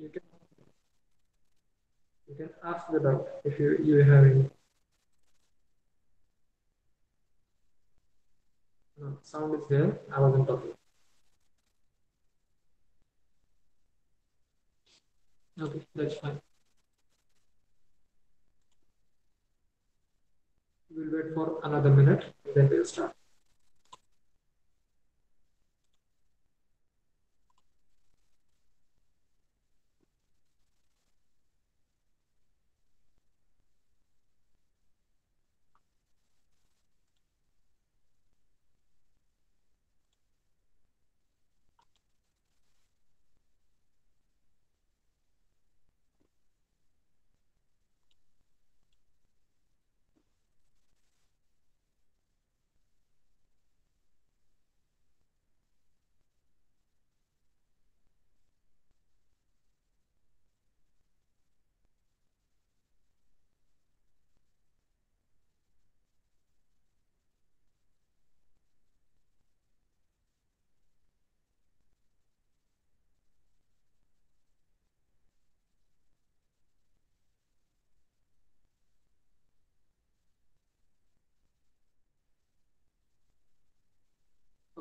You can you can ask the doubt if you have any. No, sound is there. I wasn't talking. Okay, that's fine. We'll wait for another minute, then we'll start.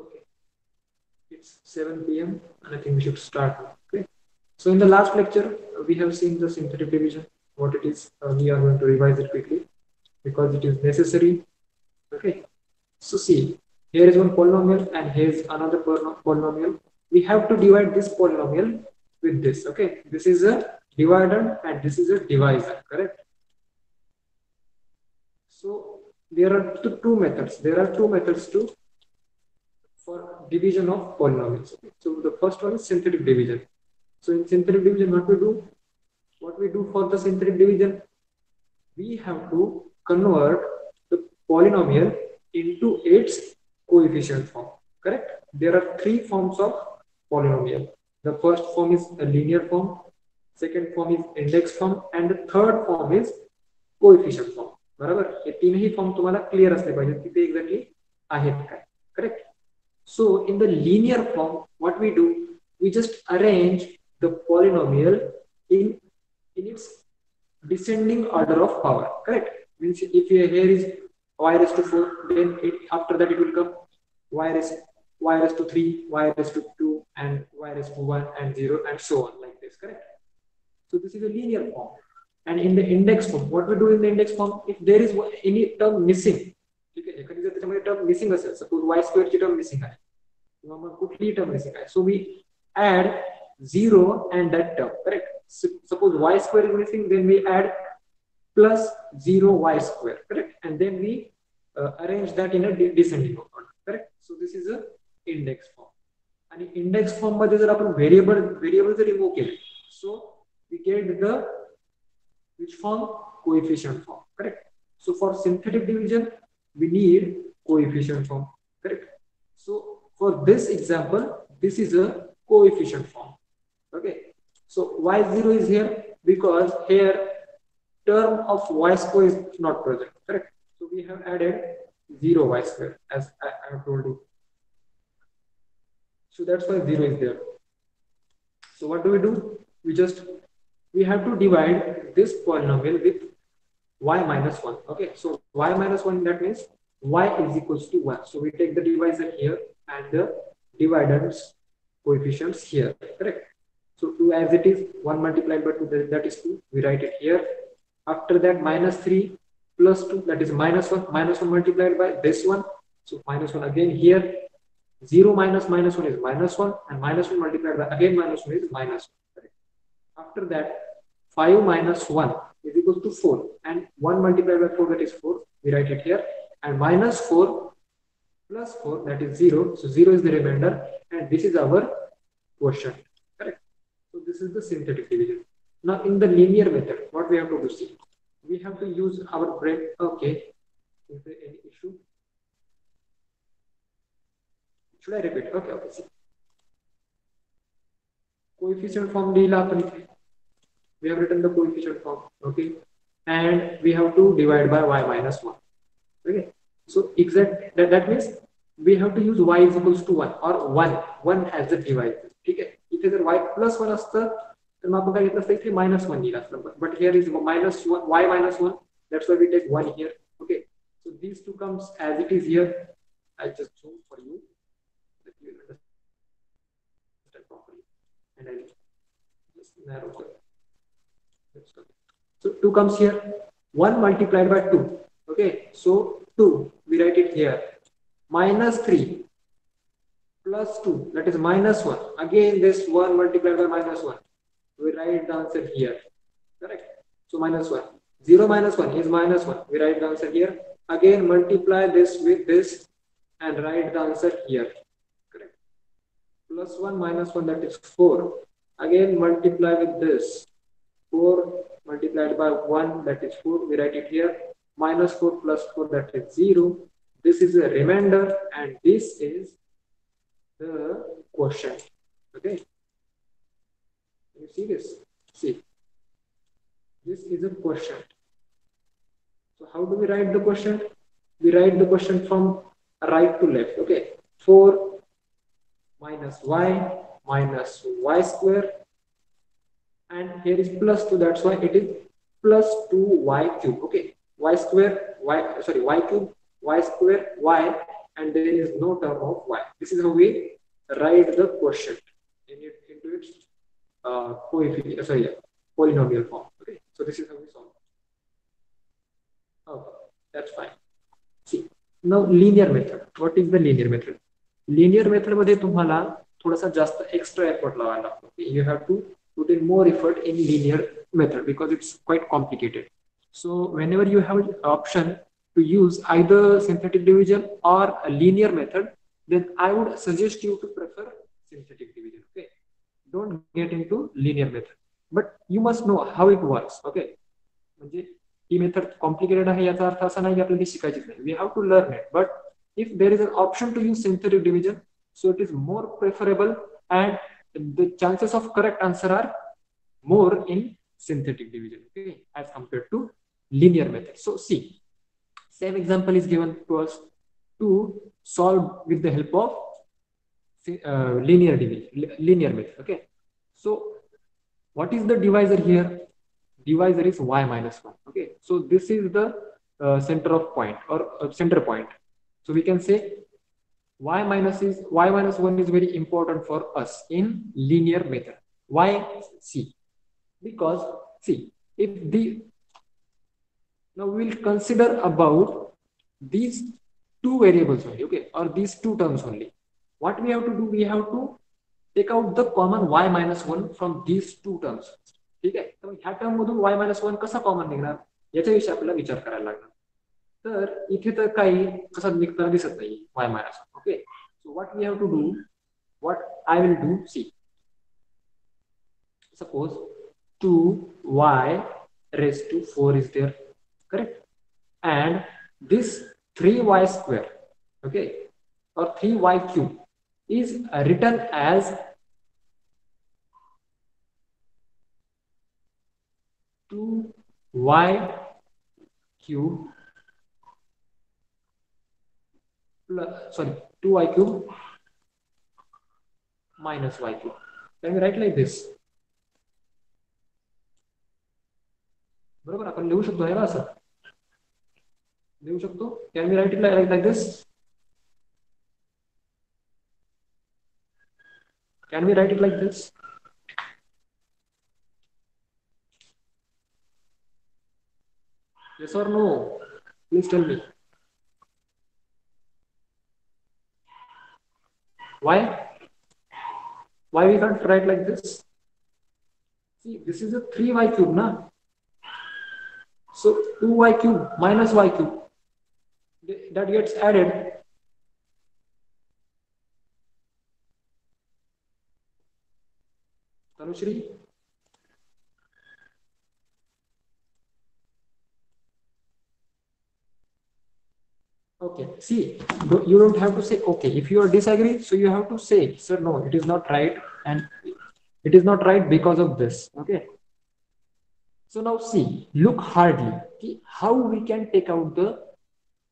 Okay, it's 7 p.m. and I think we should start now. Okay. So in the last lecture, we have seen the synthetic division, what it is. We are going to revise it quickly because it is necessary. Okay. So see, here is one polynomial and here is another polynomial. We have to divide this polynomial with this. Okay. This is a divider and this is a divisor. Correct. So there are two methods. There are two methods to for division of polynomials. Okay. So the first one is synthetic division. So in synthetic division, what we do for the synthetic division, we have to convert the polynomial into its coefficient form. Correct? There are three forms of polynomial. The first form is a linear form, second form is index form, and the third form is coefficient form. बरोबर, हे तीनही form तुम्हाला clear असले पाहिजे की ते exactly आहेत काय. Correct. So in the linear form, what we do, we just arrange the polynomial in its descending order of power. Correct. Means if here is y raised to 4, then after that it will come y raised to 3, y raised to 2, and y raised to 1 and 0 and so on like this. Correct. So this is a linear form. And in the index form, what we do in the index form, if there is any term missing, ठीक है, एखादी जर त्याच्यामध्ये term missing असेल, suppose y square ची term missing आहे किंवा मग कुठलीही टर्म मिसिंग आहे, so we add 0 and that term. Correct. Suppose y square is missing, then we add plus 0 y square. Correct. And then we arrange that in a descending order. Correct. So this is a index form. आणि index form मध्ये जर आपण variable जर remove केले, so we get the which form? Coefficient form. Correct. So for synthetic division, we need coefficient form. Correct. So for this example, this is a coefficient form. Okay. So y0 is here because here term of y square is not present. Correct. So we have added 0 y square as I have told you. So that's why 0 is there. So what do? We have to divide this polynomial with y minus 1. Okay, so y minus 1, that means y is equals to 1. So we take the divisor here and the dividends coefficients here. Correct. So 2 as it is, 1 multiplied by 2, that is 2. We write it here. After that, minus 3 plus 2, that is minus 1. Minus 1 multiplied by this one. So minus 1 again here. 0 minus minus 1 is minus 1, and minus 1 multiplied by again minus 1 is minus 1. After that, 5 minus 1 is equal to 4, and 1 multiplied by 4, that is 4. We write it here. And minus 4 plus 4, that is 0. So 0 is the remainder, and this is our quotient. Correct. So this is the synthetic division. Now in the linear method, what we have to do, see, we have to use our brain. Okay. Is there any issue? Should I repeat? Okay. Okay. See. Coefficient form लिहिला आपण इथे. We have written the coefficient form. Okay. And we have to divide by y minus 1. Okay. So that means we have to use y is equals to 1 or 1 as the divisor. ठीक है. इथे जर y plus 1 असतं तर मग आपण काय घेतलं असतं इथे -1 लिहिलं असतं, but here is -1 y -1, that's why we take 1 here. Okay, so these two comes as it is here. I'll just zoom for you that you will understand properly, and I'll just narrow the. So 2 comes here, 1 multiplied by 2. Okay, so 2 we write it here, -3 plus 2, that is -1. Again this 1 multiplied by -1, we write the answer here, correct? So -1, 0 minus 1 is -1, we write the answer here. Again multiply this with this and write the answer here, correct? Plus 1 minus 1, that is 4. Again multiply with this, 4 multiplied by 1, that is 4, we write it here. -4 plus 4, that is 0. This is a remainder and this is the quotient. Okay, you see this? See, this is a quotient. So how do we write the quotient? We write the quotient from right to left. Okay, 4 minus y square, and here is plus 2, that's why it is plus 2y cube. Okay, y square, y cube, y square, y, and there is no term of y. This is how we write the quotient into its polynomial form. Okay, so this is how we solve. Okay, that's fine. See, now linear method. What is the linear method? Linear method मध्ये तुम्हाला थोडासा जास्त extra effort लावायला लागतो. You have to put in more effort in linear method because it's quite complicated. So whenever you have an option to use either synthetic division or a linear method, then I would suggest you to prefer synthetic division. Okay, don't get into linear method, but you must know how it works. Okay, म्हणजे ही method complicated आहे याचा अर्थ असा नाही की आपल्याला शिकायचीच नाही. We have to learn it, but if there is an option to use synthetic division, so it is more preferable and the chances of correct answer are more in synthetic division, okay, as compared to linear method. So see, same example is given to us to solve with the help of linear method. Okay, so what is the divisor here? Divisor is y minus 1. Okay, so this is the center of point or center point. So we can say y minus 1 is very important for us in linear method. Why? See, because see, if the now we will consider about these two variables only, okay, or these two terms only. What we have to do, we have to take out the common y minus 1 from these two terms. ठीक आहे, तर ह्या term मधून y minus 1 कसा common निघणार याच्याविषयी आपल्याला विचार करायला लागणार. तर इथे तर काही कसं निघताना दिसत नाही y minus 1. Okay, so what we have to do, what I will do, see, suppose 2y raised to 4 is there, correct, and this 3y square, okay, or 3y cube is written as 2y cube plus, sorry, 2y cube minus y cube. Can we write like this? बरोबर, आपण लिहू शकतो ना असं लिहू शकतो. Can we write it like this? Can we write it like this? Yes or no? Please tell me. Why? Why we can't write like this? See, this is a 3y cube, na? So 2y cube minus y cube, that gets added. Tanushri? Okay, see, you don't have to say okay. If you are disagree, so you have to say, sir, no, it is not right, and it is not right because of this. Okay, so now see, look hardly how we can take out the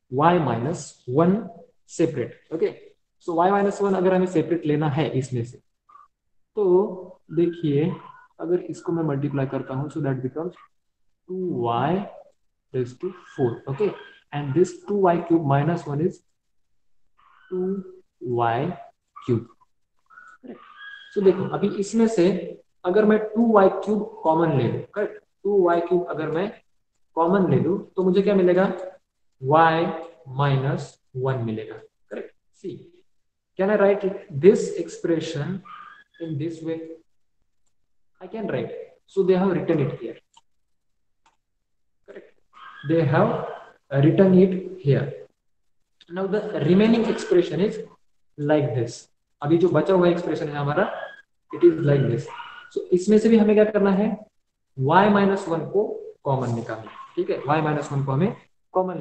y minus 1 separate. Okay, so y minus 1 अगर हमें separate लेना है इसमें से, तो देखिए अगर इसको मैं मल्टीप्लाई करता हूँ, so that becomes 2y raised to 4. Okay, and this 2y cube minus 1 is 2y cube. So देखो अभी इसमें से अगर मैं 2y क्यूब कॉमन ले लूँ, करेक्ट, 2y क्यूब अगर मैं कॉमन ले लूँ तो मुझे क्या मिलेगा, y minus 1 मिलेगा, correct. See, can I write this expression in this way? I can write. So they have written it here, correct. They have written it here. Now the remaining expression is like this. अभी जो बचा हुआ expression है हमारा, it is like this. सो इसमें से भी हमें क्या करना है, y माइनस वन को कॉमन निकालना है. ठीक है, y माइनस वन को हमें कॉमन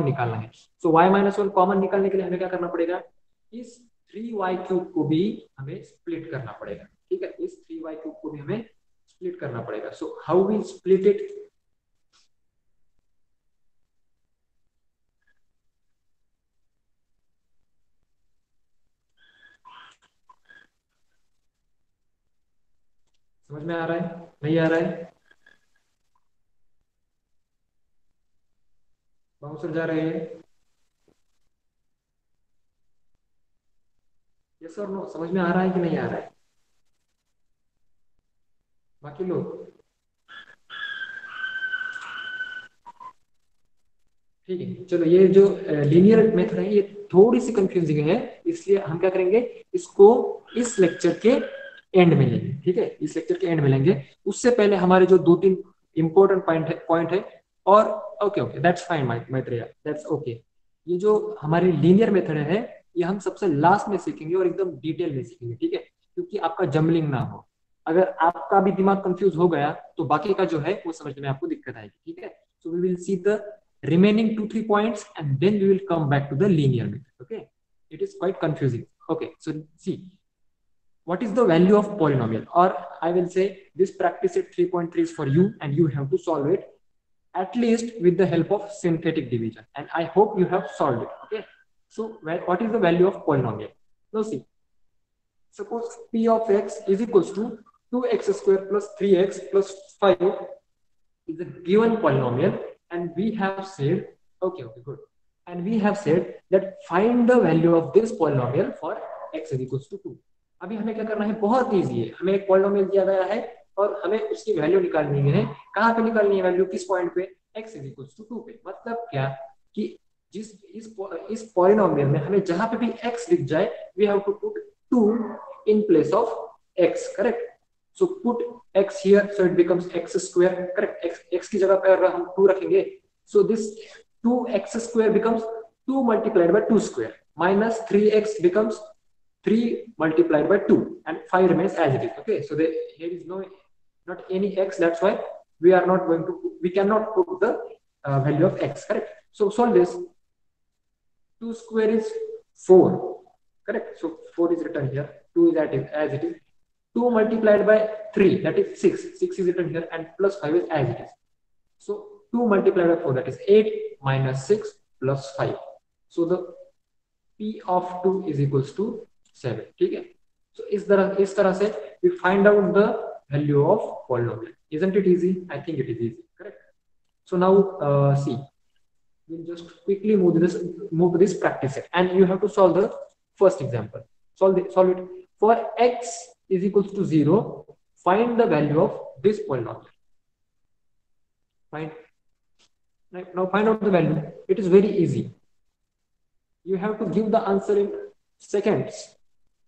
निकालना है. सो y माइनस वन कॉमन निकालने के लिए हमें क्या करना पड़ेगा, इस 3y क्यूब को भी हमें स्प्लिट करना पड़ेगा. ठीक है, इस 3y क्यूब को भी हमें स्प्लिट करना पड़ेगा. So how we split it, समझ में आ रहा है, नहीं आ रहा है, बाउंसर जा रहे हैं, यस और नो, समझ में आ रहा है कि नहीं आ रहा है बाकी लोग. ठीक है, चलो ये जो लीनियर मेथड है ये थोड़ी सी कंफ्यूजिंग है, इसलिए हम क्या करेंगे, इसको इस लेक्चर के एंड में लेंगे. ठीक है, इस लेक्चर के एंड में लेंगे. उससे पहले हमारे जो दो तीन इंपॉर्टेंट पॉइंट है और okay okay that's fine Maitreya, that's okay. ये जो हमारी लीनियर मेथड है ये हम सबसे लास्ट में सीखेंगे और एकदम डिटेल में सीखेंगे. ठीक है, क्योंकि आपका जम्बलिंग ना हो. अगर आपका भी दिमाग कंफ्यूज हो गया तो बाकी का जो है वो समझने में आपको दिक्कत आएगी. ठीक है, so we will see the remaining 2-3 points and then we will come back to the linear method. Okay, it is quite confusing. Okay, so see, what is the value of polynomial, or I will say this practice at 3.3 is for you and you have to solve it at least with the help of synthetic division, and I hope you have solved it. Okay, so what is the value of polynomial? Now see, suppose p of x is equals to 2x square plus 3x plus 5 is a given polynomial, and we have said, okay good, and we have said that find the value of this polynomial for x is equals to 2. अभी हमें क्या करना है, बहुत easy है. हमें एक polynomial दिया गया है और हमें उसकी वैल्यू निकालनी है. कहाँ पे निकालनी है वैल्यू, किस पॉइंट पे, x इज इक्वल्स टू 2 पे. मतलब क्या कि जिस इस पॉलिनोमियल में हमें जहां पे भी x दिख जाए we have to put 2 in place of x, correct. So put x here, so it becomes x square, correct. X की जगह पे अगर हम 2 रखेंगे, so this 2x square becomes 2 multiplied by 2 square minus 3x becomes 3 multiplied by 2 and 5 remains as it is. Okay, so here is not any x, that's why we cannot put the value of x, correct. So solve this. 2 square is 4, correct. So 4 is written here, 2 is as it is. 2 multiplied by 3, that is 6. 6 is written here and plus 5 is as it is. So 2 multiplied by 4, that is 8 minus 6 plus 5. So the p of 2 is equals to 7. ठीक है, so इस तरह से we find out the value of polynomial. Isn't it easy? I think it is easy, correct. So now see, we'll just quickly move to this practice set, and you have to solve the first example. Solve it. For x is equals to 0, find the value of this polynomial. Now find out the value. It is very easy. You have to give the answer in seconds,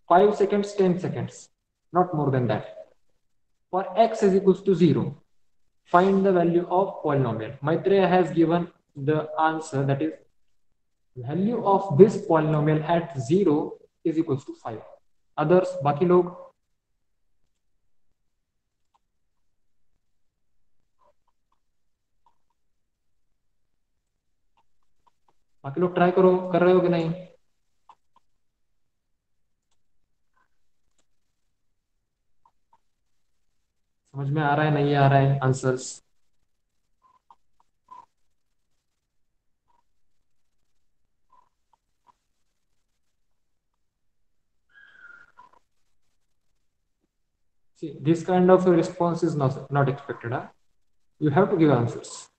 5 seconds, 10 seconds, not more than that. For x is equals to 0, find the value of polynomial. Maitreya has given the answer, that is value of this polynomial at 0 is equals to 5. Others, बाकी लोग, try करो, कर रहे हो कि नहीं. समझ में आ रहा है, नहीं आ रहा है answers. See, this kind of a response is not expected. Huh? You have to give answers.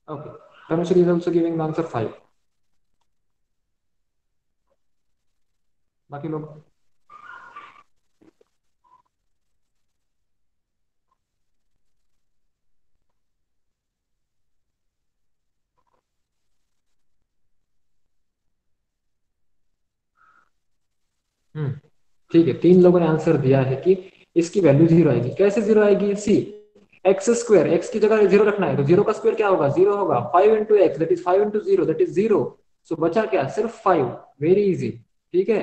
Okay. Tanushree is also giving the answer 5. बाकी लोग ठीक है, 3 लोगों ने आंसर दिया है कि इसकी वैल्यू 0 आएगी। कैसे 0 आएगी? सी, एक्स स्क्वायर, एक्स की जगह 0 रखना है तो 0 का स्क्वायर क्या होगा? 0 होगा। 5 into x that is 5 into 0 that is 0। सो बचा क्या? सिर्फ 5। Very easy. ठीक है।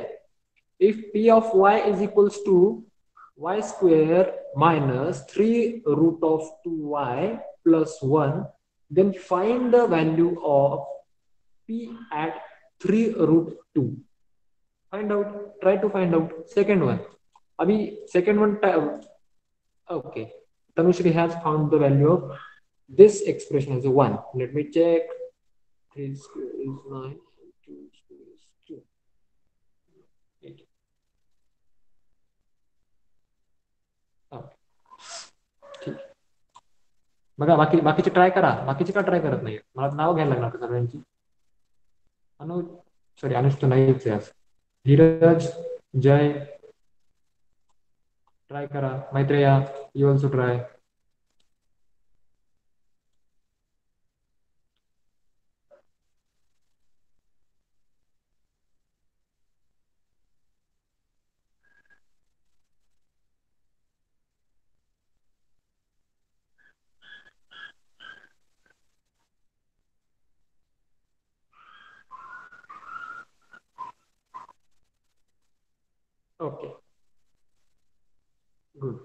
If p of y is equals to y square minus 3 root of 2y plus 1, then find the value of p at 3 root 2. Find out, try to find out. Second one, abhi second one, okay, Tanushri has found the value of this expression as a 1. Let me check. 3 square is 9, 2 square is 2, 8. ठीक. बघा बाकी बाकीचे try करा. बाकीचे का try करत नाही? मला नाव घ्यायला लागणार का सगळ्यांची? अनुज, सॉरी अनुज तो नाहीच आहे आज. धीरज, जय ट्राय करा. Maitreya, you also try. Okay, good.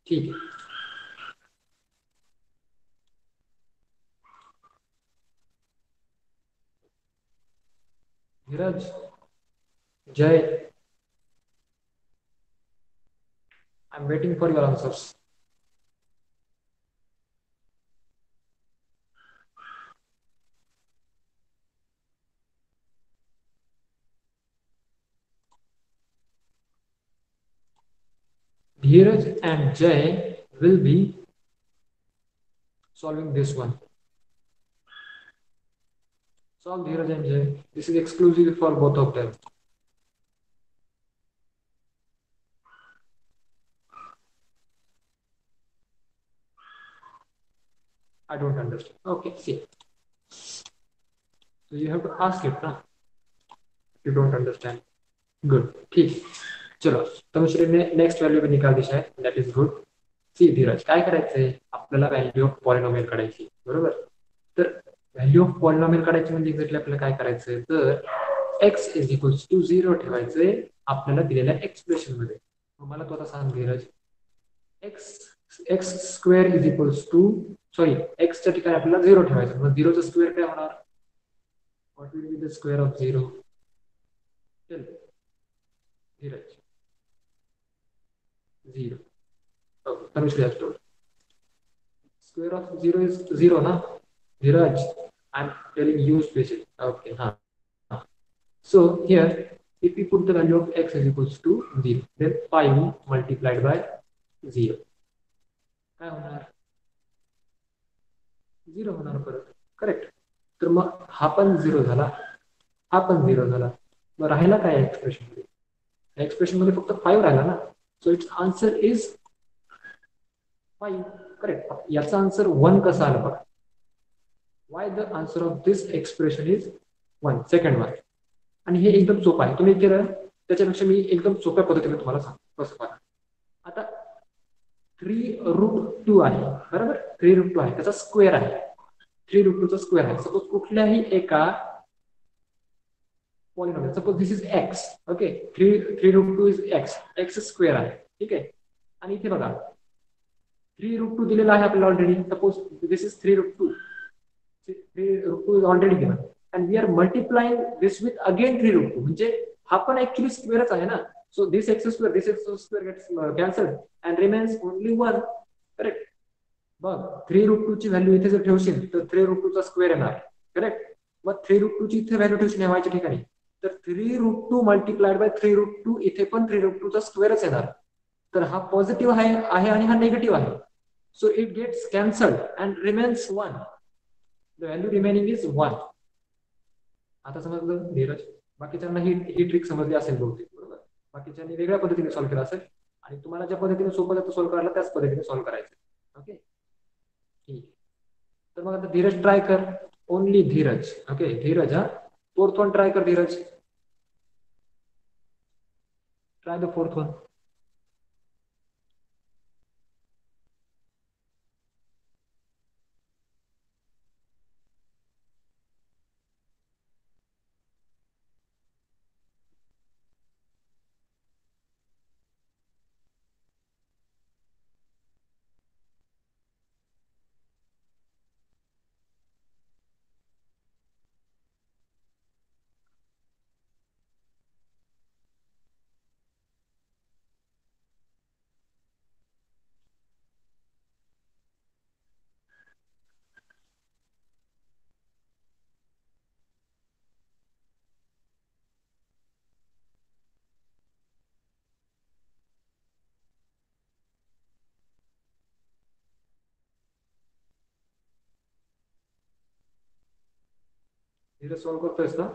ठीक है. धीरज, जय, I am waiting for your answers. Dheeraj and Jay will be solving this one. Solve, Dheeraj and Jay. This is exclusive for both of them. I don't understand. Okay, see. So you have to ask it, na? You don't understand. Good. ठीक. चलो, तनुश्री ने next value भी निकाल दी शायद. That is good. See Dheeraj, काय करायचंय? आपल्याला व्हॅल्यू ऑफ पॉलिनॉमियल काढायची, बरोबर? तर व्हॅल्यू ऑफ पॉलिनॉमियल काढायची म्हणजे एक्झॅक्टली आपल्याला काय करायचंय? तर x इज इक्वल्स टू 0 ठेवायचंय आपल्याला दिलेल्या एक्सप्रेशन मध्ये. मला तो आता सांग Dheeraj, x x square is equals to, sorry, एक्सच्या ठिकाणी आपल्याला 0 ठेवायचं. मग 0चा स्क्वेअर काय होणार? What will be the square of 0? Tell Dheeraj. 0. Okay, Tanushree has told. Square of 0 is 0, na? Dhiraj, I'm telling you special. Okay, so here, if we put the value of x is equals to 0, then 5 multiplied by 0. काय होणार? 0 होणार परत. Correct. तर मग हा पण 0 झाला, हा पण 0 झाला. मग राहिला काय एक्सप्रेशन मध्ये? एक्सप्रेशन मध्ये फक्त 5 राहिला ना. So it's answer is 5. Correct. याचा आन्सर 1 कसा आला बघा? Why the answer of this expression is 1. Second one. आणि हे एकदम सोपं आहे. तुम्ही केलं त्याच्यापेक्षा मी एकदम सोप्या पद्धतीने तुम्हाला सांगतो कसं पहा. आता 3√2 आहे, बरोबर? 3√2 आहे, त्याचा स्क्वेअर आहे. 3√2 चा स्क्वेअर आहे. सपोज कुठल्याही एका polynomial, suppose this is x. Okay, 3√2 is x. X square आहे. ठीक आहे. आणि इथे बघा 3√2 दिलेला आहे आपल्याला already. Suppose this is 3√2. 3√2 is already given and we are multiplying this with again 3√2. म्हणजे हा पण ऍक्च्युअली स्क्वेअरच आहे ना. So this X square gets cancelled and remains only 1. Correct. बघ, 3√2 ची व्हॅल्यू इथे जर ठेवशील तर 3√2 चा स्क्वेअर येणार. करेक्ट. मग 3√2 ची इथे व्हॅल्यू ठेवशील व्हायच्या ठिकाणी, तर 3√2 मल्टिप्लाइड बाय 3√2 इथे पण 3√2 चा स्क्वेअरच येणार. तर हा पॉझिटिव्ह आहे आणि हा निगेटिव्ह आहे. So it gets cancelled and remains 1. The value remaining is 1. आता समजलं धीरज? बाकीच्यांना ही ट्रिक समजली असेल बहुतेक, बरोबर? बाकीच्यांनी वेगळ्या पद्धतीने सॉल्व्ह केला असेल आणि तुम्हाला ज्या पद्धतीने सोपं जातं सॉल्व्ह करायला त्याच पद्धतीने सॉल्व्ह करायचं. ओके, ठीक. तर मग आता धीरज ट्राय कर. ओनली धीरज. ओके धीरज, हा फोर्थ वन ट्राय कर Dheeraj. Try the fourth one. Dheeraj solve करतोयस ना?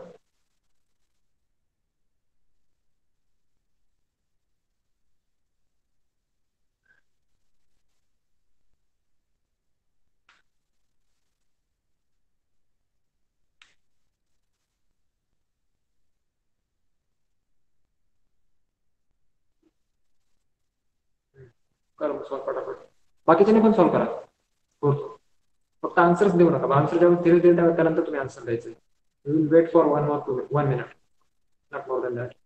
कर सॉल्व्ह फटाफट. बाकीच्यांनी पण सॉल्व्ह करा. फोर्थ. फक्त आन्सर्स देऊ नका. आन्सर जेव्हा धीरे धीरे द्यावे त्यानंतर तुम्ही आन्सर द्यायचे. You will wait for 1 minute, not more than that.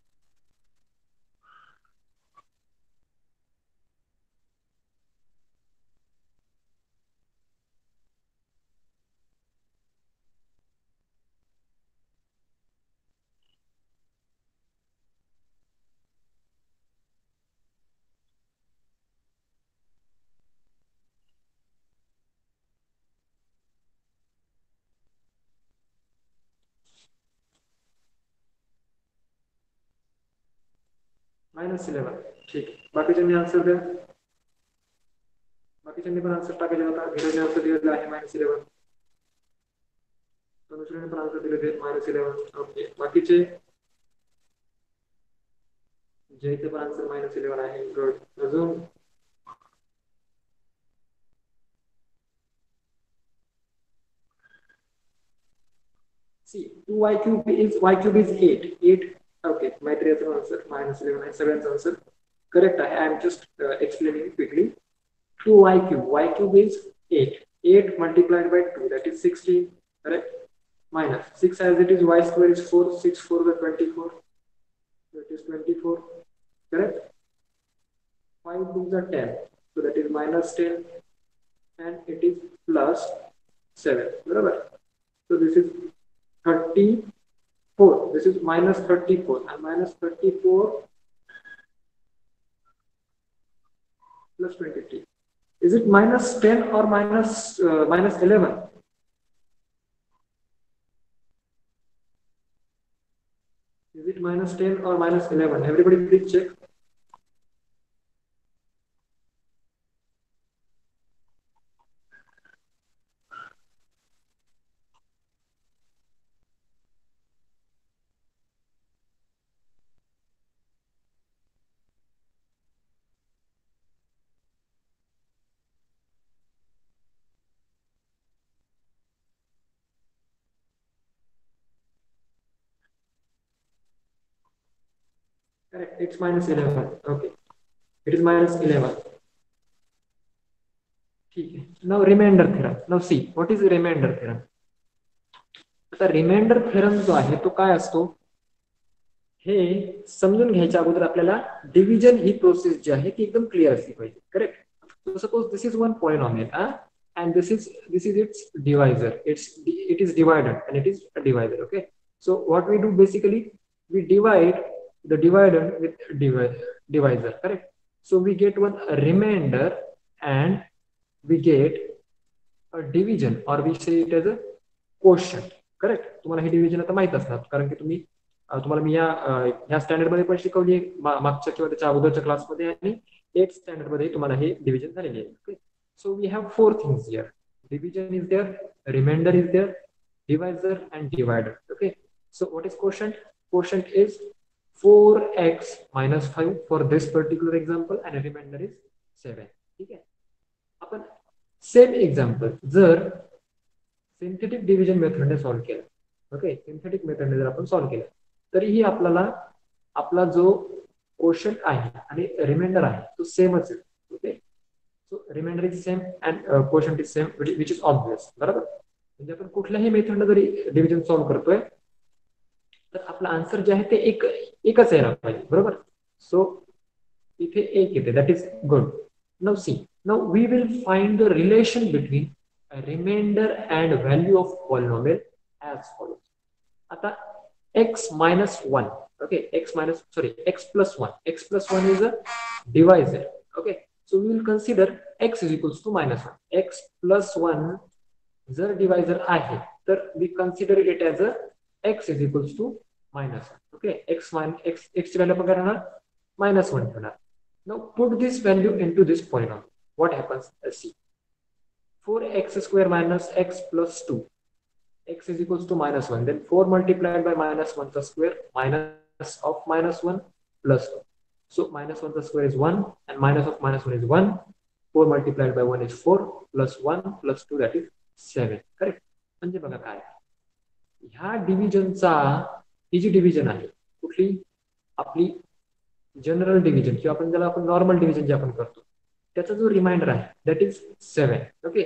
-11. ठीक आहे. बाकीच्यांनी आन्सर द्या. बाकीच्यांनी पण आन्सर टाकायचे होता. धीरजने आन्सर दिलेलं आहे -11. तनुश्रीने पण आन्सर दिले -11. ओके. बाकीचे जयचे पण आन्सर -11 आहे. गुड. अजून see 2y cube is 8. 8. Okay, Maitriya's answer -11 आहे. सगळ्यांचा आन्सर करेक्ट आहे. I am just explaining quickly. 2y cube is 8. 8 multiplied by 2, that is 16. Correct? Minus 6 as it is, y square is 4. 6 4 the 24. That is 24. Correct? 5 2 the 10. So that is -10 and it is +7. Barabar? So this is 34. This is -34 and -34 plus 23. Is it -10 or -11? Is it -10 or -11? Everybody please check. Correct. It's -11. Okay. It is -11. ठीक आहे. Now remainder theorem. Now see what is remainder theorem. आता reminder theorem जो आहे तो काय असतो हे समजून घ्यायच्या अगोदर आपल्याला डिव्हिजन ही प्रोसेस जी आहे ती एकदम क्लिअर असली पाहिजे. Correct? So suppose this is one polynomial, and this is its divisor. It is divided and it is a divisor. Okay. So what we do basically, we divide the divider with divisor. Correct? So we get one remainder and we get a division, or we say it as a quotient. Correct? तुम्हाला ही division आता माहित असणार कारण की तुम्हाला मी या standard मध्ये पण शिकवली मागच्या किंवा त्याच्या अगोदरच्या क्लासमध्ये आणि 8th स्टँडर्ड मध्ये तुम्हाला हे डिव्हिजन झालेले आहे. Okay, so we have 4 things here. Division is there, remainder is there, divisor and divider. Okay, so what is quotient? Quotient is 4x minus 5 for this particular example and remainder is 7. ठीक आहे. आपण same example जर synthetic division मेथडने solve केलं, okay, synthetic मेथडने जर आपण solve केलं तरीही आपल्याला आपला जो क्वोशंट आहे आणि रिमाइंडर आहे तो सेमच आहे. Okay, so remainder is same and quotient is same, which is obvious. बरोबर, म्हणजे आपण कुठल्याही मेथडने जरी डिव्हिजन सॉल्व्ह करतोय तर आपला आन्सर जे आहे ते एकच यायला पाहिजे. बरोबर, सो इथे एक येते, that is good. Now see, now we will find the relation between remainder and value of polynomial as follows. आता x minus 1, okay, x plus 1, x plus 1 is a divisor. Okay, so we will consider x is equals to minus 1. x plus 1 जर divisor आहे तर we consider it as a x is equals to minus 1. Okay, x ची value आपण काय राहणार, -1 ठेवणार. Now put this value into this polynomial. What happens, see, 4x square minus x plus 2, x is equals to -1, then 4 multiplied by -1 the square minus of -1 plus 2. So -1 the square is 1 and minus of -1 is 1. 4 multiplied by 1 is 4 plus 1 plus 2, that is 7. Correct. म्हणजे बघा काय, ह्या डिव्हिजनचा, ही जी division आहे कुठली, आपली general division किंवा आपण ज्याला आपण नॉर्मल डिव्हिजन जे आपण करतो त्याचा जो रिमाइंडर आहे दॅट इज 7. ओके,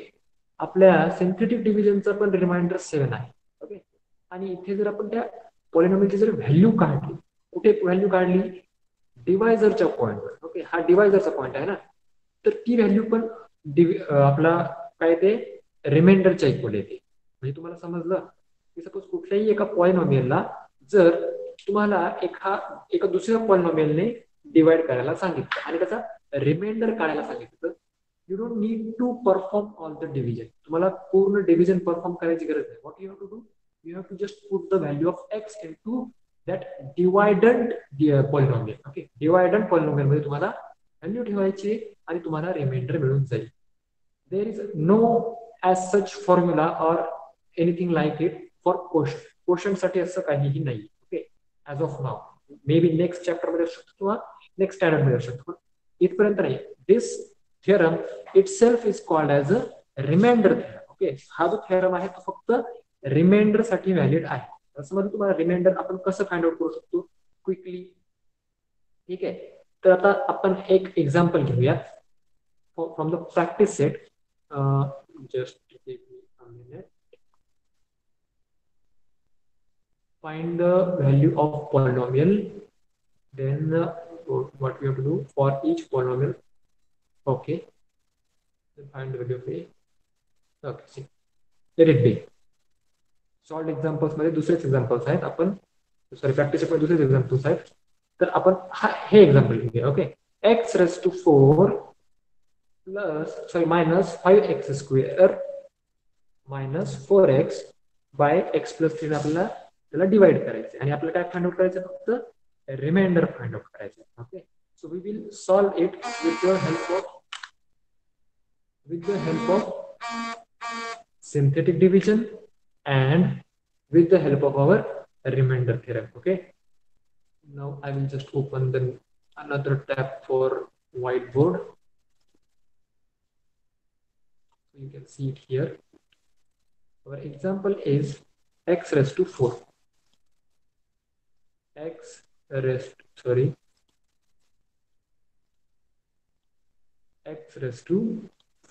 आपल्या सिंथेटिक डिव्हिजनचा पण रिमाइंडर 7 आहे. ओके, आणि इथे जर आपण त्या पॉलिनॉमियलची जर व्हॅल्यू काढली, कुठे व्हॅल्यू काढली, डिवायझरच्या पॉइंटवर. ओके, हा डिवायझरचा पॉइंट आहे ना, तर ती व्हॅल्यू पण आपला काय ते रिमाइंडरच्या इक्वल येते. म्हणजे तुम्हाला समजलं की सपोज कुठल्याही एका पॉलिनॉमियलला जर तुम्हाला एका दुसऱ्या पॉलिनॉमियलने डिवाइड करायला सांगितलं आणि त्याचा रिमाइंडर काढायला सांगितलं, you don't need to perform all the division. तुम्हाला पूर्ण डिव्हिजन परफॉर्म करायची गरज नाही. What you have to do, you have to just put the value of x into that dividend polynomial. Okay, dividend polynomial मध्ये तुम्हाला value ठेवायची आणि तुम्हाला रिमाइंडर मिळून जाईल. There is no as such formula or anything like it for quotient. Quotient साठी असं काहीही नाही. Okay, as of now, may be next chapter मध्ये असू शकतो किंवा नेक्स्ट स्टँडर्ड मध्ये असू शकतो, इथपर्यंत नाही. This theorem itself is called as a remainder theorem. Okay, हा जो थेरम आहे तो फक्त रिमाइंडर साठी व्हॅलिड आहे. त्यामध्ये तुम्हाला रिमाइंडर आपण कसं फाइंड आउट करू शकतो क्विकली. ठीक आहे, तर आता आपण एक एक्झाम्पल घेऊया from the practice set. Just give me a minute. Find the value of polynomial, then what we have to do for each polynomial. Okay, find the value of a. Okay, see, let it be. Solved examples मध्ये दुसरेच examples आहेत, आपण sorry practice मध्ये दुसरेच examples आहेत. तर आपण हे example घेऊया. Okay, x raised to 4 minus 5x square minus 4x by x plus 3 आपल्याला त्याला डिवाइड करायचं आणि आपल्याला काय फाइंड आउट करायचं, फक्त रिमाइंडर फाइंड आउट करायचं. Okay, so we will solve it with the help of synthetic division and with the help of our remainder theorem. Okay, now I will just open another tab for whiteboard. You can see it here. Our example is x raised to 4. x raised to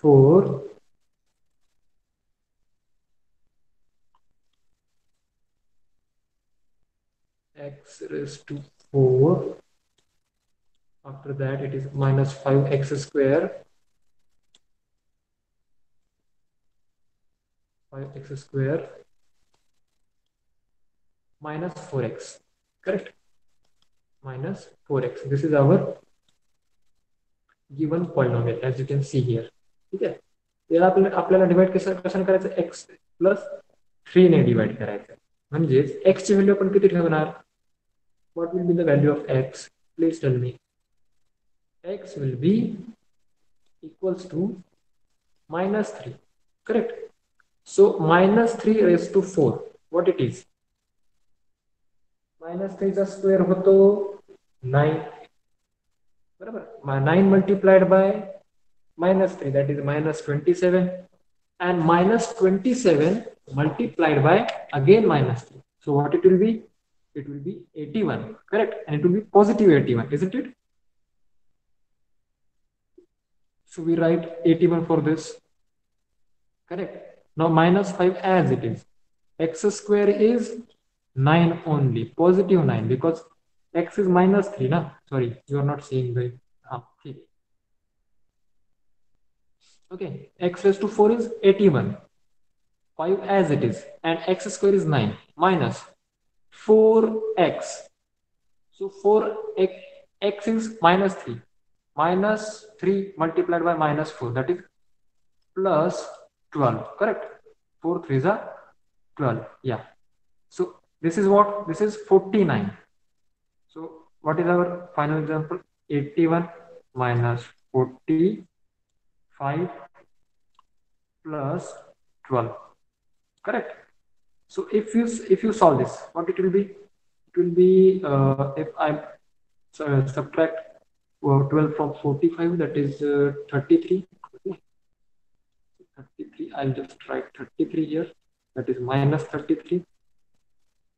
4 x raised to 4. After that it is minus 5x square, 5x square minus 4x. Correct, minus 4x. This is our given polynomial as you can see here. ठीक आहे, याला आपल्याला divide कशाने करायचं, x plus 3 ने divide करायचं. म्हणजे x ची व्हॅल्यू आपण किती ठेवणार, what will be the value of x, please tell me. x will be equals to minus 3, correct? So minus 3 raised to 4, what it is? minus 3 चा स्क्वेअर होतो 9, बरोबर? 9 multiplied by minus 3, that is minus 27, and minus 27 multiplied by again minus 3. So what it will be? It will be 81, correct? And it will be positive 81, isn't it? So we write 81 for this, correct? Now minus 5 as it is. X square is 9 only, positive 9, because x is minus 3, na? Sorry, you are not seeing the okay. X raised to 4 is 81, 5 as it is, and x square is 9 minus 4x. So 4x is minus 3. Minus 3 multiplied by minus 4, that is plus 12, correct? 4 3s are 12, yeah. So this is what? This is 49. So what is our final example? 81 minus 45 plus 12, correct? So if you solve this, what it will be? It will be if I subtract 12 from 45, that is 33. Okay. 33, I'll just write 33 here, that is minus 33.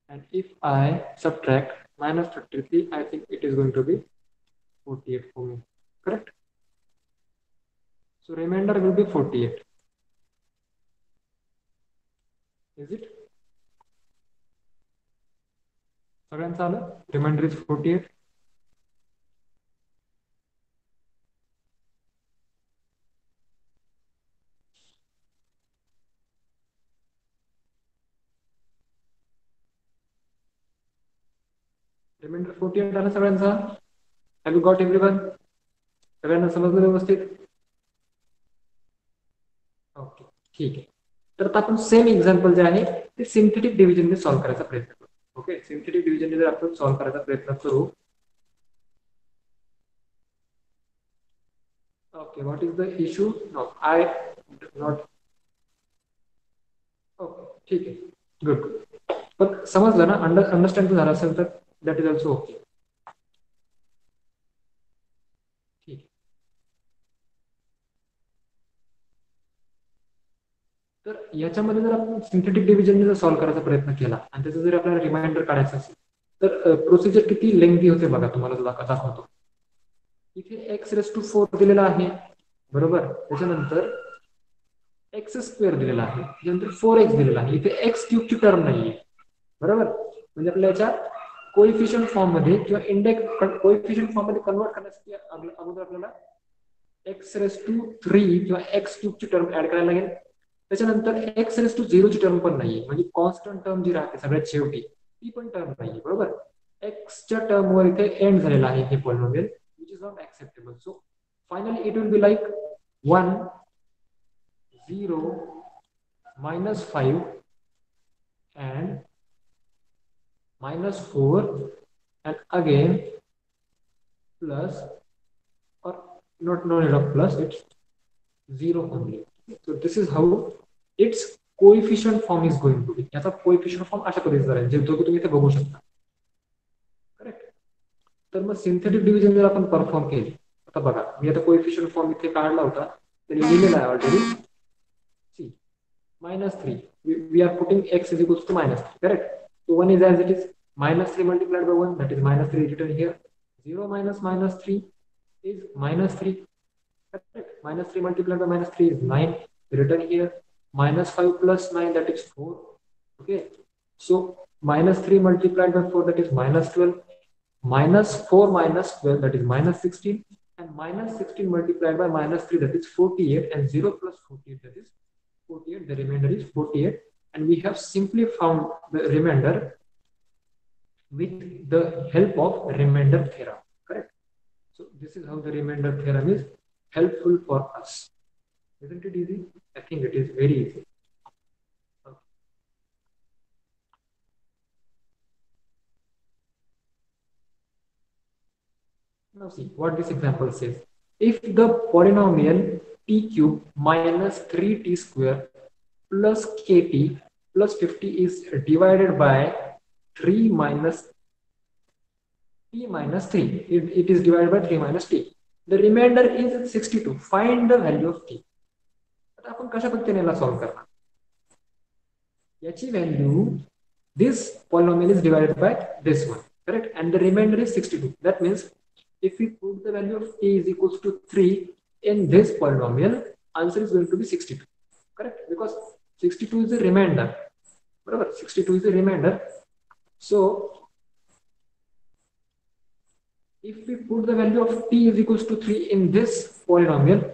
And if I subtract minus 33, I think it is going to be 48 for me, correct? So remainder will be 48. Is it? सगळ्यांचं आलं? Remainder is 48. Remainder 48 आलं सगळ्यांचा? Have you got everyone? सगळ्यांना समजलं व्यवस्थित? Okay, ठीक आहे. तर आता आपण सेम एक्झाम्पल जे आहे ते सिंथेटिक डिव्हिजनने सॉल्व्ह करायचा प्रयत्न करू. ओके, सिंथेटिक डिव्हिजनने जर आपण सॉल्व्ह करायचा प्रयत्न करू. Okay, what is the issue? No, I not. Okay, ठीक आहे, गुड. पण समजलं ना? अंडरस्टँड झालं असेल तर दॅट इज ऑल्सो ओके. ठीक. तर याच्यामध्ये जर आपण सिंथेटिक डिव्हिजनने जर सॉल्व्ह करायचा प्रयत्न केला आणि त्याचं जर आपल्याला रिमाइंडर काढायचं असेल तर प्रोसिजर किती लेंथी होते बघा, तुम्हाला दाखवतो. इथे एक्स रेस टू 4 दिलेला आहे, बरोबर? त्याच्यानंतर एक्स स्क्वेअर दिलेला आहे, त्यानंतर 4x दिलेला आहे. इथे एक्स क्यूबची टर्म नाहीये, बरोबर? म्हणजे आपल्या याच्यात कोइफिशियंट फॉर्म मध्ये किंवा इंडेक्स कोइफिशियंट फॉर्म मध्ये कन्वर्ट करण्यासाठी अगोदर आपल्याला एक्स रेस टू 3 किंवा एक्स क्यूबची टर्म ऍड करायला लागेल. त्याच्यानंतर एक्स रेस टू 0 ची टर्म पण नाहीये, म्हणजे कॉन्स्टंट टर्म जी राहते सगळ्यात शेवटी ती पण टर्म नाहीये, बरोबर? एक्सच्या टर्म वर इथे एंड झालेला आहे हे polynomial, which is not acceptable. So finally it will be like 1 0 minus 5 and minus 4 and again plus, or not, no need of plus, it's 0 only. So this is how its coefficient form is going to be. याचा coefficient form अशा पद्धतीचा राहील, जे तुम्ही इथे बघू शकता, correct? तर मग synthetic division जर आपण परफॉर्म केली, आता बघा मी आता कोएफिशिएंट फॉर्म इथे काढला होता, तरी लिहिलेला आहे already. See minus 3, we are putting x is equals to minus 3, correct? So 1 is as it is, minus 3 multiplied by 1, that is minus 3 written here. 0 minus minus 3 is minus 3, correct? Minus 3 multiplied by minus 3 is 9, written here. Minus 5 plus 9, that is 4. Okay, so minus 3 multiplied by 4, that is minus 12. Minus 4 minus 12, that is minus 16, and minus 16 multiplied by minus 3, that is 48, and 0 plus 48, that is 48. The remainder is 48, and we have simply found the remainder with the help of remainder theorem, correct? So this is how the remainder theorem is helpful for us. Isn't it easy? I think it is very easy. Now see what this example says. If the polynomial t cube minus 3t square plus kt plus 50 is divided by 3 minus t minus 3, it is divided by 3 minus t. The remainder is 62. Find the value of t. आता आपण कशा पद्धतीने याला solve करणार? याची value, this polynomial is divided by this one, correct? And the remainder is 62. That means if we put the value of t is equals to 3 in this polynomial, answer is going to be 62, correct? Because 62 is a remainder. Whatever, 62 is a remainder. So if we put the value of t is equals to 3 in this polynomial,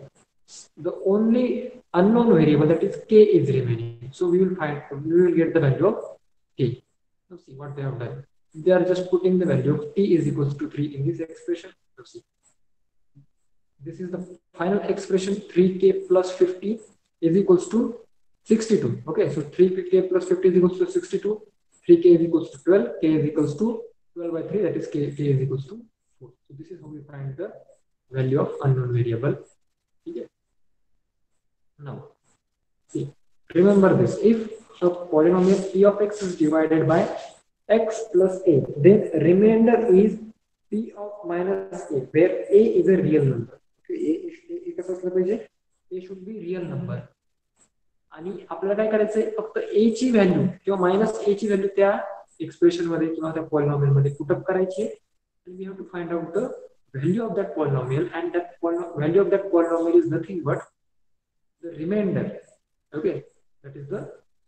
the only unknown variable, that is k, is remaining. So we will get the value of t. Now see what they have done. They are just putting the value of t is equals to 3 in this expression. Now see, this is the final expression. 3k plus 50 is equals to 62. Okay, so 3k plus 50 is equals to 62. 3k is equals to 12. K is equals to 12 by 3. That is k is equals to 4. So this is how we find the value of unknown variable. Okay. Now see, remember this. If a polynomial p of x is divided by x plus a, then remainder is p of minus a, where a is a real number. a कसं असलं पाहिजे? a should be real number. आणि आपल्याला काय करायचंय, फक्त a ची value किंवा मायनस a ची व्हॅल्यू त्या एक्सप्रेशन मध्ये किंवा त्या पॉलिनॉमियल मध्ये पुटअप करायची. and we have to find out the value of that polynomial, and that value of that polynomial is nothing but the remainder. Okay, that is the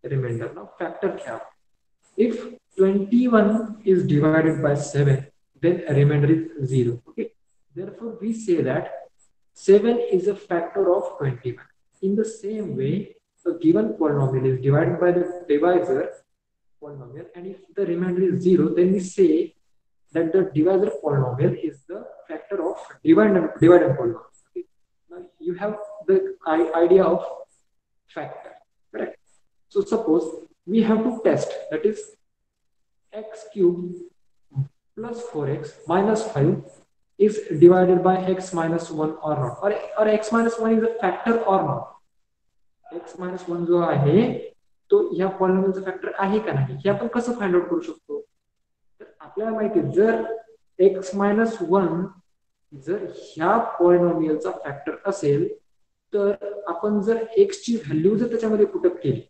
remainder. Now factor cap. If 21 is divided by 7, then remainder is 0. Okay, therefore we say that 7 is a factor of 21. In the same way, a given polynomial is divided by the divisor polynomial, and if the remainder is 0, then we say that the divisor polynomial is the factor of dividend polynomial. Okay? Now you have the idea of factor, correct? So suppose we have to test, that is x cube plus 4x minus 5 is divided by x minus 1 or not, or x minus 1 is a factor or not. x minus 1 जो आहे तो या पॉलिनॉमियलचा factor आहे का नाही हे आपण कसं find out करू शकतो? तर आपल्याला माहिती आहे, जर x minus 1 जर ह्या पॉलिनॉमियलचा फॅक्टर असेल, तर आपण जर x ची व्हॅल्यू जर त्याच्यामध्ये पुटअप केली,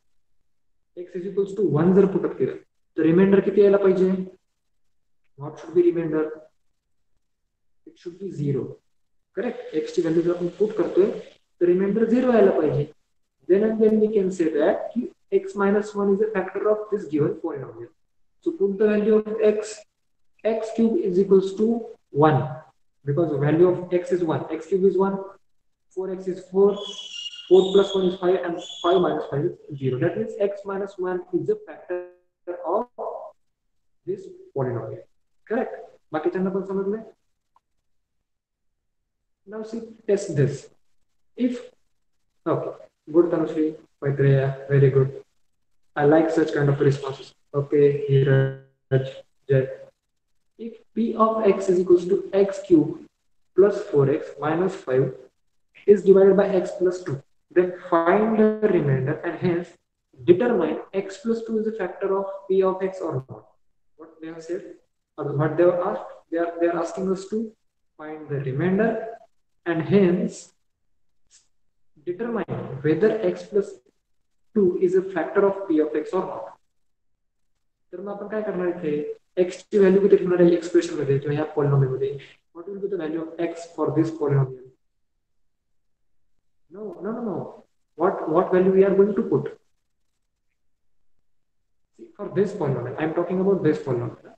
x is equals to 1 जर पुटअप केलं, तर रिमाइंडर किती यायला पाहिजे? What should be remainder? It should be 0, correct? x ची व्हॅल्यू जर आपण पुट करतोय तर रिमाइंडर 0 यायला पाहिजे. then and then we can say that x minus 1 is a factor of this given polynomial. So put the value of x cube is equals to 1, because the value of x is 1, x cube is 1, 4x is 4, 4 plus 1 is 5, and 5 minus 5 is 0. That means x minus 1 is a factor of this polynomial, correct? बाकीच्यांना पण समजलंय? Now see, test this. If, okay, good Tanushree, Maitreya, very good. I like such kind of responses. Okay, Hiraj, Jay. If p of x is equals to x cube plus 4x minus 5 is divided by x plus 2, then find the remainder and hence determine x plus 2 is a factor of p of x or not. What they have said, or what they have asked, they are asking us to find the remainder and hence determine whether x plus 2 is a factor of p of x or not. तर मग आपण काय करणार इथे, x ची value किती ठेवणार आहे expression मध्ये किंवा ह्या पॉलिनॉमियल मध्ये? What will be the value of x for this polynomial? No. What value we are going to put? See, for this polynomial, I am talking about this polynomial.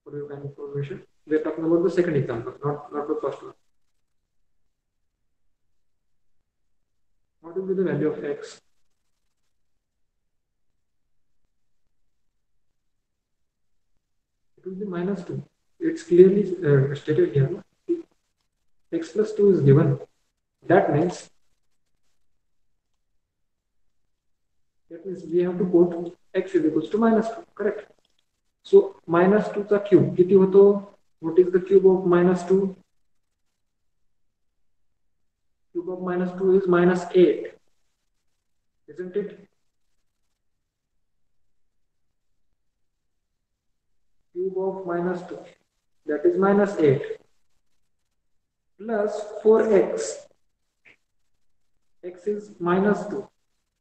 For your kind of information, we are talking about the second example, not the first one. What will be the value of x? It will be minus 2. It's clearly stated here. X plus 2 is given. That means we have to put x is equals to minus 2, correct? So minus 2 चा cube किती होतो? What is the cube of minus 2? Cube of minus 2 is minus 8, isn't it? Cube of minus 2, that is minus 8, plus 4x, x is minus 2,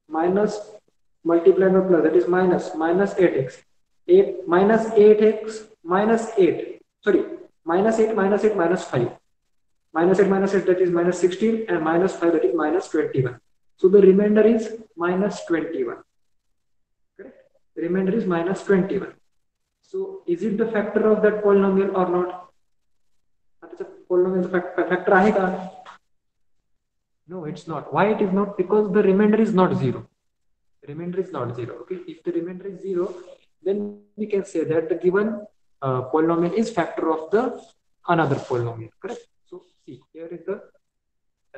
minus multiplied by plus, that is minus 8x, 8 minus 8x minus 8, sorry, minus 8 minus 8 minus 5, minus 8 that is minus 16, and minus 5 that is minus 21. So the remainder is minus 21. Correct? The remainder is minus 21. So is it the factor of that polynomial or not? That is a polynomial factor आहे का? No, it's not. Why it is not? Because the remainder is not 0. The remainder is not 0. Okay, if the remainder is 0, then we can say that the given polynomial is factor of the another polynomial. Correct? So see, here is the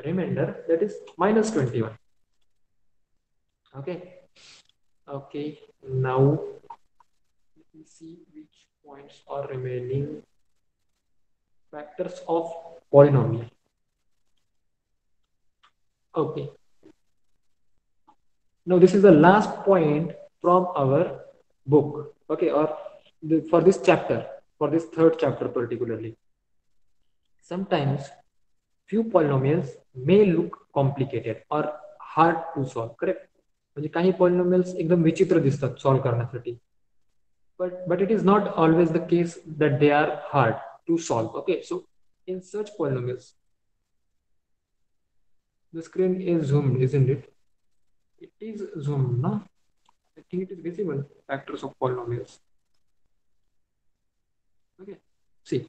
remainder, that is minus 21. Okay. Okay. Now let me see which points are remaining. Factors of polynomial. Okay. Now this is the last point from our book. Okay, or for this chapter, for this third chapter particularly. Sometimes few polynomials may look complicated or hard to solve. Correct? म्हणजे काही polynomials एकदम विचित्र दिसतात solve करण्यासाठी. But it is not always the case that they are hard to solve. Okay, so in such polynomials, the screen is zoomed, isn't it? It is zoomed, no? I think it is visible. Factors of polynomials. Okay. See,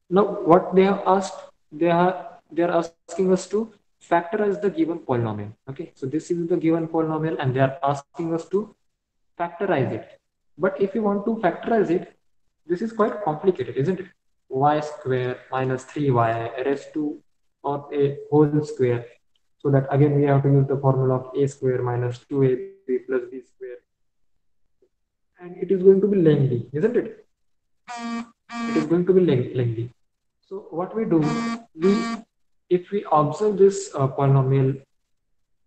now what they have asked, they are asking us to factorize the given polynomial. Okay, so this is the given polynomial, and they are asking us to factorize it. But if you want to factorize it, this is quite complicated, isn't it? Y square minus 3y raised to or a whole square. So that again we have to use the formula of a square minus 2ab plus b square. And it is going to be lengthy, isn't it? It is going to be lengthy. So what we do, if we observe this polynomial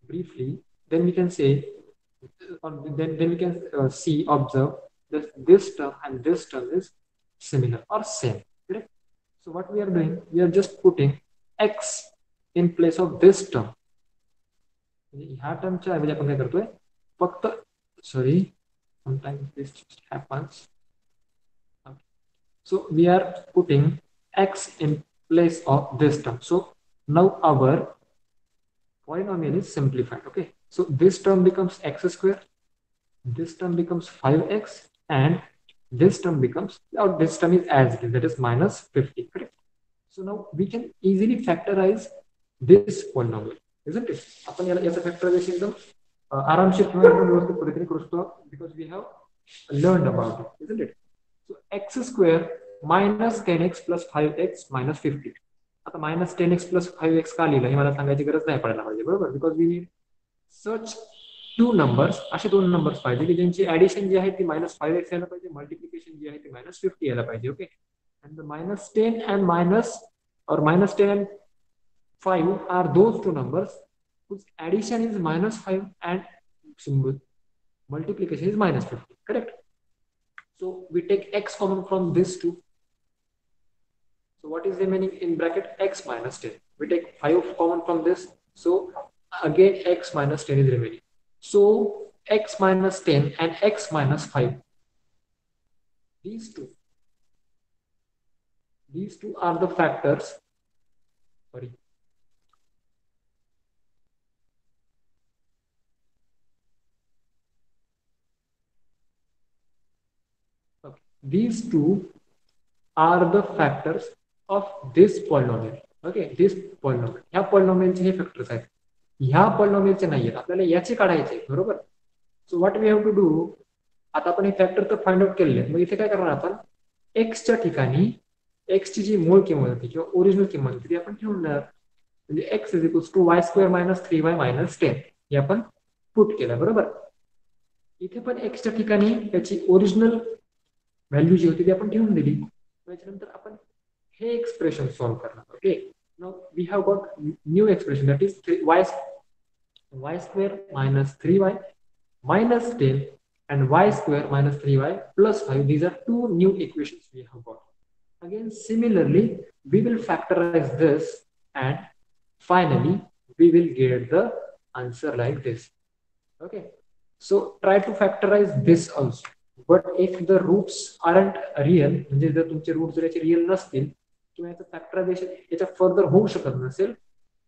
briefly, then we can say, then we can observe that this term and this term is similar or same. Correct? So what we are doing, we are just putting x in place of this term. ह्या टर्मच्या ऐवजी आपण काय करतोय, फक्त sorry, sometimes this just happens. Okay. So we are putting x in place of this term. So now our polynomial is simplified. Okay, so this term becomes x square, this term becomes 5x, and this term becomes, now this term is as it is, that is minus 50. Correct? So now we can easily factorize this polynomial, isn't it? आपण याचं factorization एकदम आरामशीर किंवा एकदम व्यवस्थित पद्धतीने करू शकतो, because we have learned about it, isn't it? So x square minus 10x plus 5x minus 50. आता minus 10x plus 5x का लिहिलं हे मला सांगायची गरज नाही पडायला पाहिजे, बरोबर? Because we need such two numbers, असे दोन नंबर्स पाहिजे की ज्यांची ऍडिशन जी आहे ती minus 5x यायला पाहिजे, मल्टिप्लिकेशन जी आहे ती minus 50 यायला पाहिजे. Okay, and the minus 10 and minus 10 and 5 are those two numbers whose addition is minus 5 and symbol multiplication is minus 50. Correct? So we take x common from this two. So what is remaining in bracket? X minus 10. We take 5 common from this. So again x minus 10 is remaining. So x minus 10 and x minus 5. These two are the factors. Sorry. Okay. These two are the factors of this polynomial. Okay, this polynomial. ह्या polynomialचे हे factors आहेत. ह्या polynomialचे नाही आहेत. आपल्याला याचे काढायचे, बरोबर? So what we have to do, आता आपण हे फॅक्टर तर फाइंड आउट केलेले आहेत. मग इथे काय करणार आपण, एक्सच्या ठिकाणी एक्सची जी मूळ किंमत होती किंवा ओरिजिनल किंमत होती ती आपण ठेवून देणार. म्हणजे X is equals to Y square minus 3y minus 10 हे आपण पुट केलं, बरोबर? इथे पण एक्सच्या ठिकाणी त्याची ओरिजिनल व्हॅल्यू जी होती ती आपण ठेवून दिली. त्याच्यानंतर आपण हे एक्सप्रेशन सॉल्व्ह करणार. Okay, Now we have got new expression, that is y square minus 3y minus 10 and y square minus 3y plus 5. These are two new equations we have got. Again, similarly, we will factorize this and finally we will get the answer like this. Okay, so try to factorize this also. But if the roots aren't real, म्हणजे जर तुमचे root जर याचे real नसतील किंवा याचं factorisation याच्या further होऊ शकत नसेल,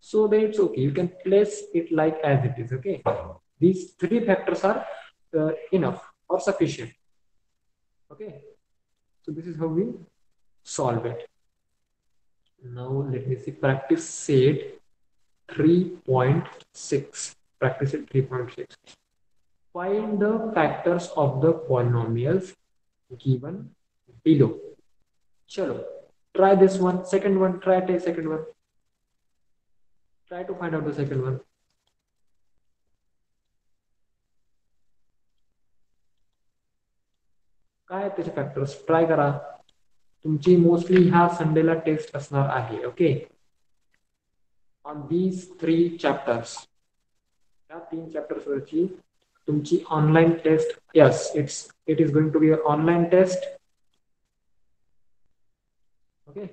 so then it's okay, you can place it like as it is. Okay, these three factors are enough or sufficient. Okay, so this is how we solve it. Now let me see practice set 3.6. Practice set 3.6. Find the factors of the polynomials given below. Chalo, try this one. Second one, try take second one. Try to find out the second one. काय त्याचे factors try करा. तुमची mostly ह्या संडेला test असणार आहे. Okay, on these 3 chapters, या 3 chapters वरची तुमची online test. Yes, it is going to be online test. Okay,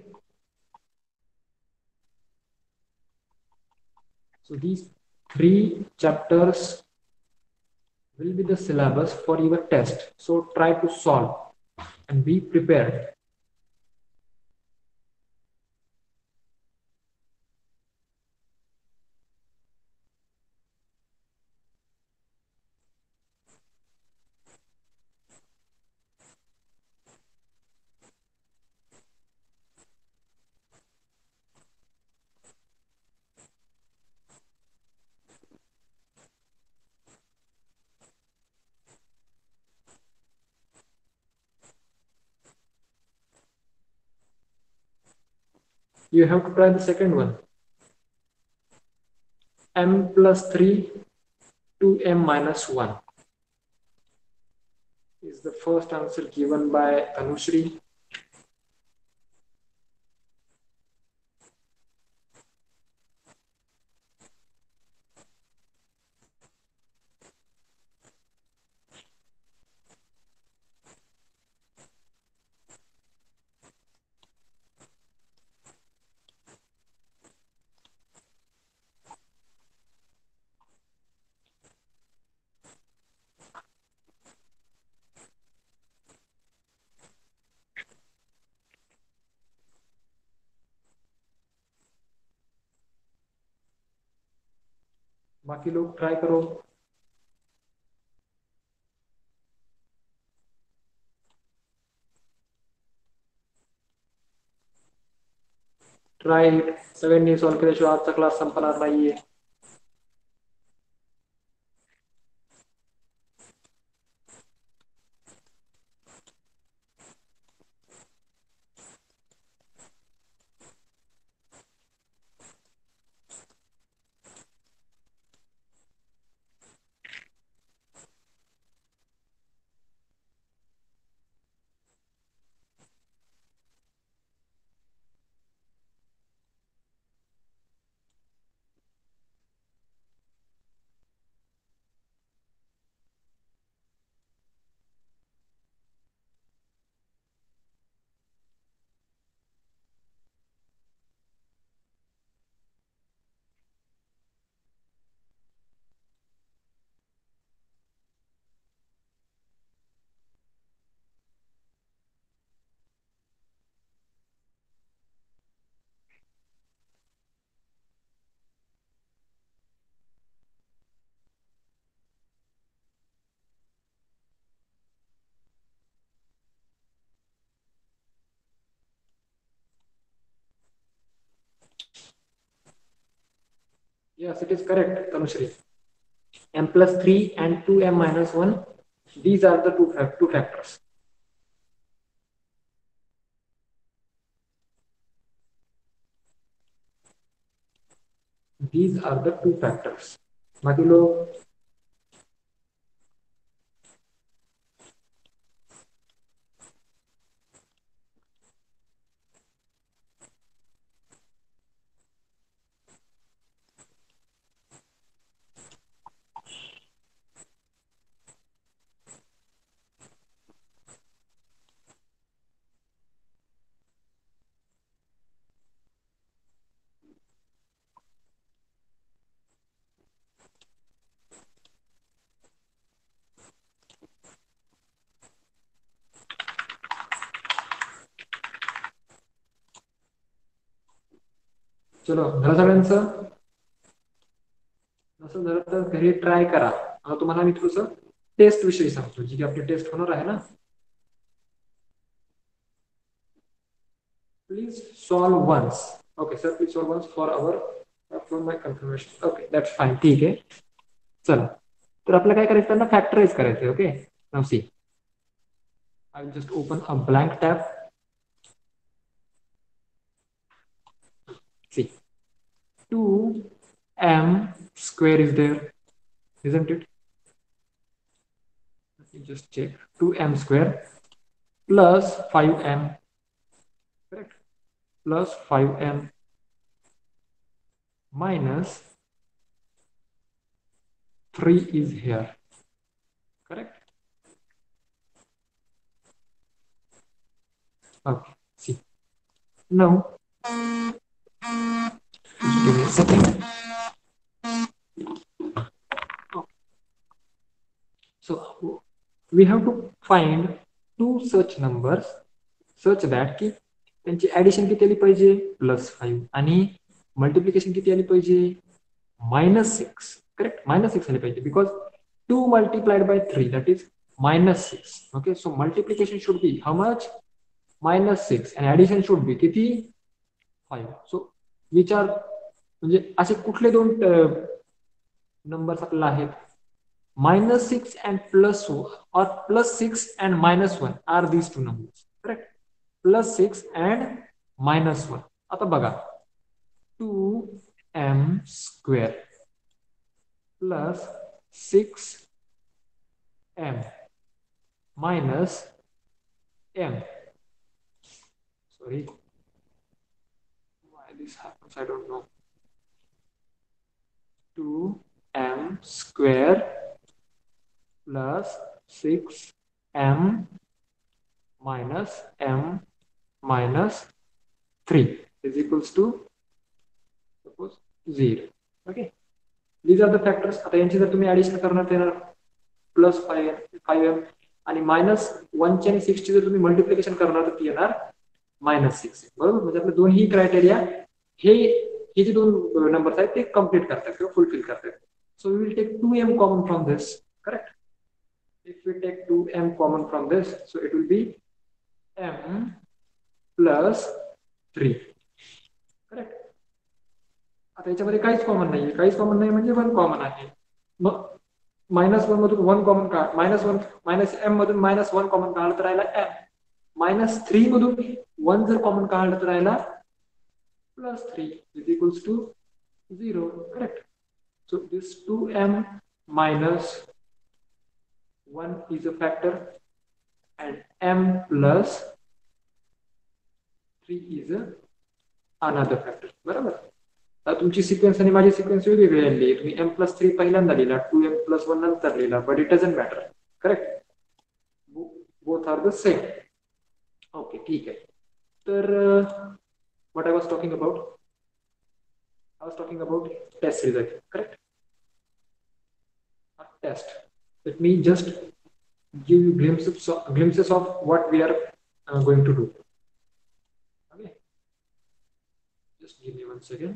so these 3 chapters will be the syllabus for your test. So try to solve and be prepared. You have to try the second one. M plus 3 to M minus 1 is the first answer given by Anushri. बाकी लोग try करो. Try it. सगळ्यांनी solve केल्याशिवाय आजचा class संपणार नाहीये. Yes, it is correct, Tanushri. M plus 3 and 2M minus 1, these are the two factors. These are the two factors. बाकी लोग चलो झालं सगळ्यांचं. असं झालं तर घरी ट्राय करा. आता तुम्हाला मी थोडंसं टेस्ट विषयी सांगतो, जी की आपली टेस्ट होणार आहे ना. Please solve once. Okay sir, please solve once for my confirmation. Okay that's fine, ठीक आहे. चला, तर आपल्याला काय करायचं त्यांना फॅक्टराइज करायचं. Okay, now see, I will just open a blank tab. See, 2m square is there, isn't it? Let me just check. 2m square plus 5m, correct? Plus 5m minus 3 is here, correct? Okay, see. Now, just give me a second. So, we have to find two such numbers such that की त्यांची addition किती आली पाहिजे, +5, आणि multiplication किती आली पाहिजे, -6. Correct, -6 आली पाहिजे, because 2 multiplied by 3 that is -6. Okay, so multiplication should be how much, -6, and addition should be किती, 5. so विचार म्हणजे असे कुठले दोन नंबर्स आपल्याला आहेत, -6 and +1, or +6 and -1 are these two numbers, correct? +6 and -1. आता बघा, 2m square plus 6m minus m. Sorry, why this happens, I don't know. 2m square plus 6m minus m minus 3 is equals to suppose 0. Okay, these are the factors. आता यांची जर तुम्ही addition करणार येणार +5m, आणि -1 ची आणि 6 ची जर तुम्ही मल्टिप्लिकेशन करणार तर ती येणार -6. बरोबर, म्हणजे आपले दोन्ही क्रायटेरिया हे जे दोन नंबर्स आहेत ते कम्प्लीट करतात किंवा फुलफिल करतात. So we will take 2m common from this, correct? If we take 2m common from this, so it will be m plus 3, correct? आता याच्यामध्ये काहीच कॉमन नाहीये, काहीच कॉमन नाही म्हणजे 1 कॉमन आहे. मग -1 मधून 1 कॉमन काढ, -m मधून -1 कॉमन काढलं तर राहिला m, -3 मधून 1 जर कॉमन काढलं तर राहिला +3 is equals to 0, correct? So this 2m minus 1 is a factor and m plus 3 is another factor. बरोबर, आता तुमची सिक्वेन्स आणि माझी सिक्वेन्स वेगवेगळी आली. तुम्ही m+3 पहिल्यांदा लिहिला, 2m+1 नंतर लिहिला, but it doesn't matter, correct? Both are the same. Okay, ठीक आहे. तर what I was talking about, test result, correct? Test. Let me just give you glimpses of what we are going to do. Okay, just give me 1 second.